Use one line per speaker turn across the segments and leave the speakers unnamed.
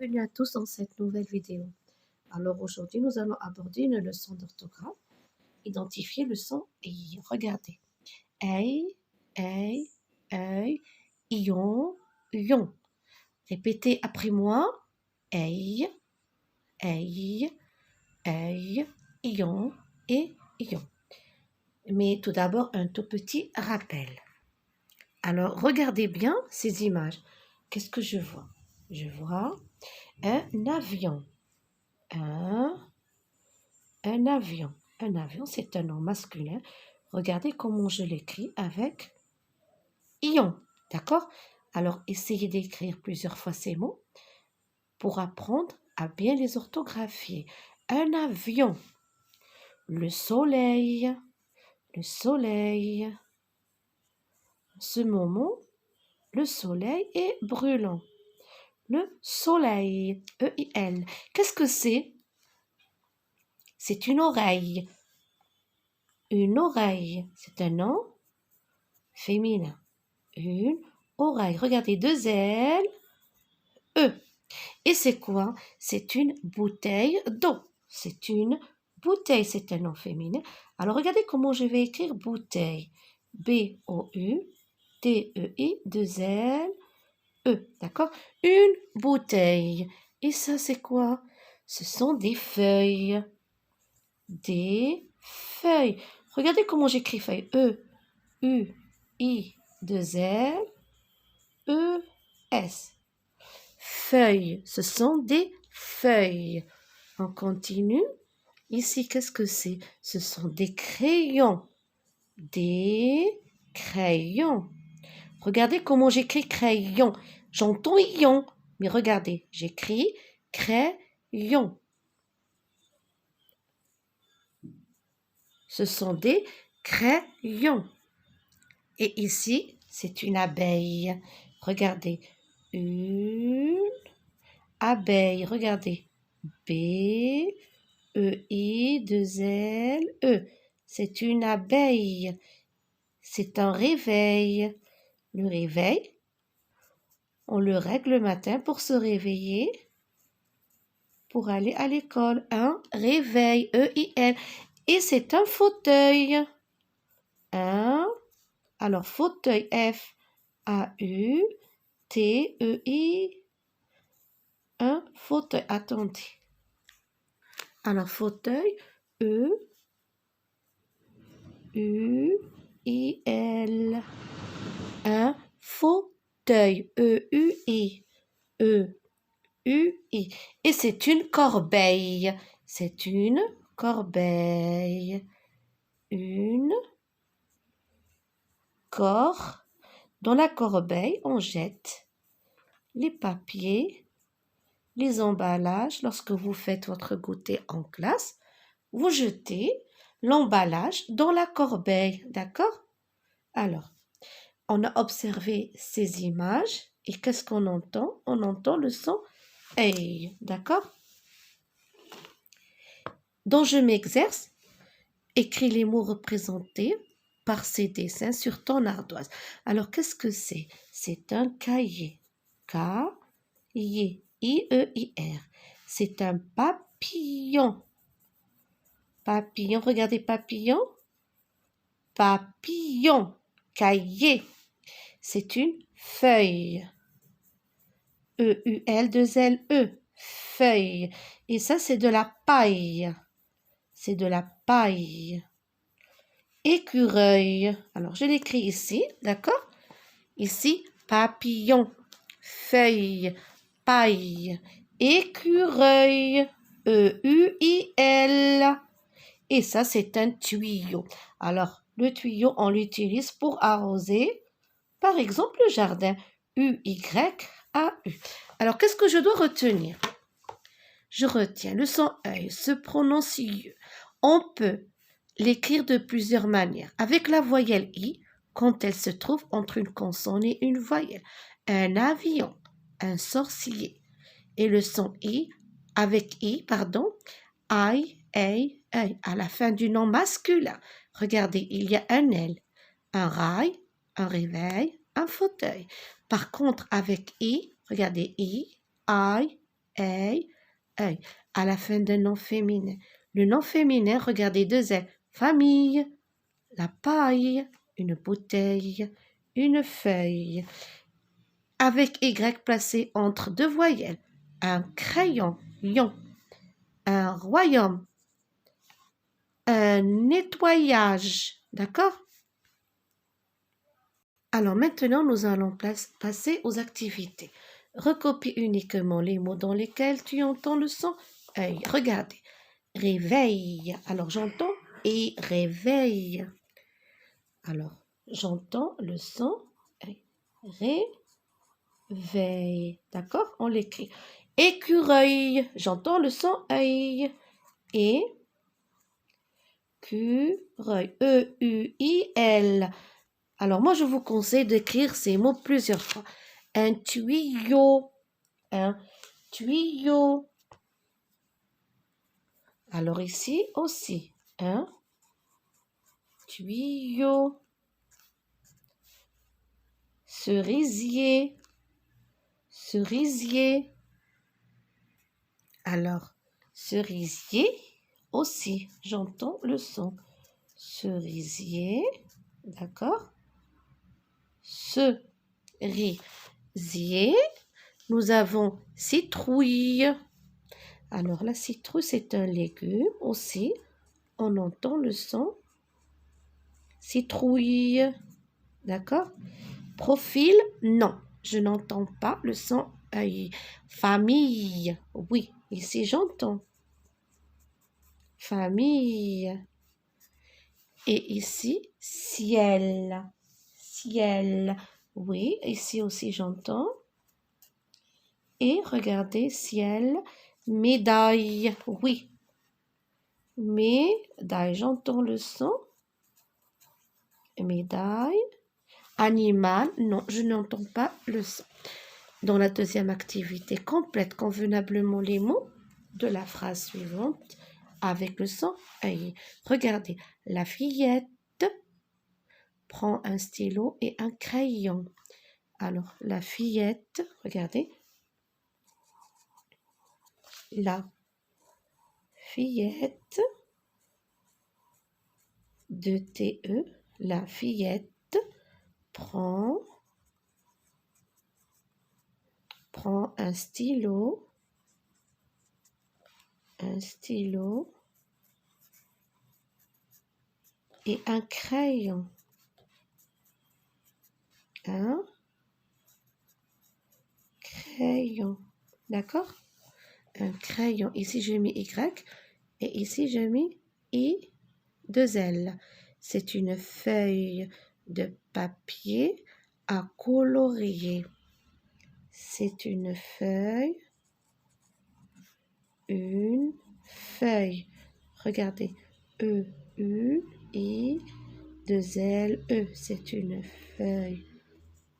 bienvenue à tous dans cette nouvelle vidéo. Alors aujourd'hui, nous allons aborder une leçon d'orthographe. Identifier le son I. Regardez. Ei, ei, ei, ion, ion. Répétez après moi. Ei, ei, ei, ion et ion. Mais tout d'abord, un tout petit rappel. Alors, regardez bien ces images. Qu'est-ce que je vois? Je vois un avion. Un avion. Un avion, c'est un nom masculin. Regardez comment je l'écris avec ion. D'accord? Alors, essayez d'écrire plusieurs fois ces mots pour apprendre à bien les orthographier. Un avion. Le soleil. Le soleil. En ce moment, le soleil est brûlant. Le soleil. E-I-L. Qu'est-ce que c'est? C'est une oreille. Une oreille. C'est un nom féminin. Une oreille. Regardez, deux L, E. Et c'est quoi? C'est une bouteille d'eau. C'est une bouteille. C'est un nom féminin. Alors, regardez comment je vais écrire bouteille. B-O-U-T-E-I, deux L, E. D'accord? Une bouteille. Et ça, c'est quoi? Ce sont des feuilles. Des feuilles. Regardez comment j'écris feuille. E-U-I, deux L, E-S. Feuilles, ce sont des feuilles. On continue. Ici, qu'est-ce que c'est? Ce sont des crayons. Des crayons. Regardez comment j'écris crayon. J'entends ion, mais regardez, j'écris crayon. Ce sont des crayons. Et ici, c'est une abeille. Regardez, une abeille. Regardez, B-E-I, deux L, E. C'est une abeille. C'est un réveil. Le réveil, on le règle le matin pour se réveiller, pour aller à l'école. Un réveil, E-I-L. Et c'est un fauteuil. Alors, fauteuil, F-A-U-T-E-I. Un fauteuil. Attendez. Alors, fauteuil, E-U-I-L. Un fauteuil, E-U-I. E-U-I. Et c'est une corbeille. C'est une corbeille. Une corbeille. Dans la corbeille, on jette les papiers, les emballages. Lorsque vous faites votre goûter en classe, vous jetez l'emballage dans la corbeille. D'accord? Alors, on a observé ces images et qu'est-ce qu'on entend? On entend le son « hey ». D'accord? Donc, je m'exerce. Écris les mots représentés par ces dessins sur ton ardoise. Alors, qu'est-ce que c'est? C'est un cahier. K-I-E-I-R. C'est un papillon. Papillon, regardez papillon. Papillon. Cahier. C'est une feuille. E-U-L-2-L-E. Feuille. Et ça, c'est de la paille. C'est de la paille. Écureuil. Alors, je l'écris ici, d'accord? Ici, papillon, feuille, paille, écureuil, E-U-I-L. Et ça, c'est un tuyau. Alors, le tuyau, on l'utilise pour arroser, par exemple, le jardin. U-Y-A-U. Alors, qu'est-ce que je dois retenir? Je retiens le son œil, se prononce yeux. On peut l'écrire de plusieurs manières. Avec la voyelle I, quand elle se trouve entre une consonne et une voyelle. Un avion, un sorcier. Et le son I, avec I, pardon, I, A, à la fin du nom masculin. Regardez, il y a un L, un rail, un réveil, un fauteuil. Par contre, avec I, regardez I, œil, œil. À la fin d'un nom féminin. Le nom féminin, regardez deux L. Famille, la paille, une bouteille, une feuille. Avec Y placé entre deux voyelles. Un crayon, lion. Un royaume. Un nettoyage. D'accord? Alors maintenant, nous allons passer aux activités. Recopie uniquement les mots dans lesquels tu entends le son œil. Regardez. Réveil. Alors j'entends et réveille. Alors j'entends le son œil. Réveille. D'accord? On l'écrit. Écureuil. J'entends le son œil. Et cureuil. E-U-I-L. Alors moi je vous conseille d'écrire ces mots plusieurs fois. Un tuyau. Un tuyau. Alors ici aussi. Un tuyau. Cerisier. Cerisier. Alors, cerisier aussi, j'entends le son. Cerisier, d'accord? Cerisier. Nous avons citrouille. Alors, la citrouille, c'est un légume aussi. On entend le son. Citrouille, d'accord? Profil, non, je n'entends pas le son œil. Famille, oui, ici j'entends. Famille. Et ici, ciel. Ciel. Oui, ici aussi j'entends. Et regardez, ciel. Médaille. Oui. Médaille, j'entends le son. Médaille. Animal. Non, je n'entends pas le son. Dans la deuxième activité, complète convenablement les mots de la phrase suivante avec le son œil. Regardez, la fillette prend un stylo et un crayon. Alors, la fillette, regardez, la fillette de TE, la fillette prend un stylo et un crayon. Un crayon. D'accord? Un crayon. Ici, j'ai mis Y et ici, j'ai mis I, deux L. C'est une feuille de papier à colorier. C'est une feuille. Une feuille. Regardez. E, U, I, deux L, E. C'est une feuille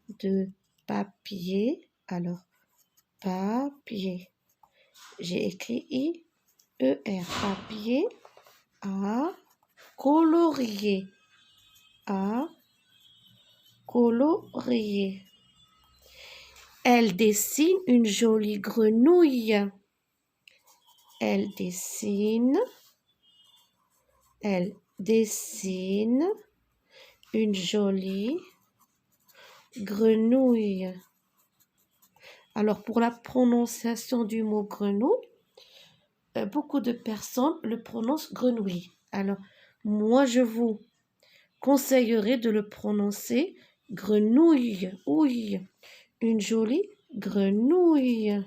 de papier. Alors, papier. J'ai écrit I, E, R. Papier à colorier. À colorier. Elle dessine une jolie grenouille. Elle dessine une jolie grenouille. Alors, pour la prononciation du mot grenouille, beaucoup de personnes le prononcent grenouille. Alors, moi, je vous conseillerais de le prononcer grenouille. Ouille. Une jolie grenouille.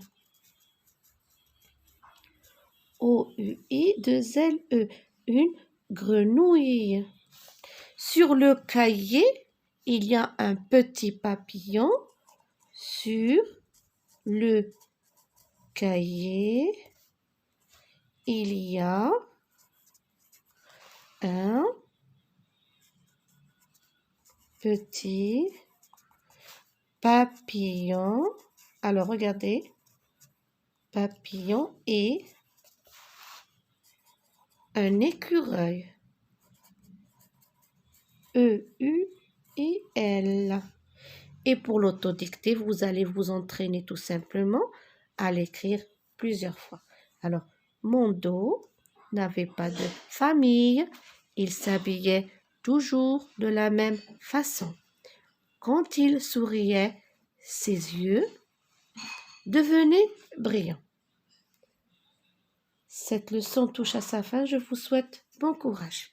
O-U-I-2-L-E. Une grenouille. Sur le cahier, il y a un petit papillon. Sur le cahier, il y a un petit papillon. Alors, regardez. Papillon et un écureuil. E-U-I-L. Et pour l'autodictée, vous allez vous entraîner tout simplement à l'écrire plusieurs fois. Alors, Mondo n'avait pas de famille, il s'habillait toujours de la même façon. Quand il souriait, ses yeux devenaient brillants. Cette leçon touche à sa fin, je vous souhaite bon courage.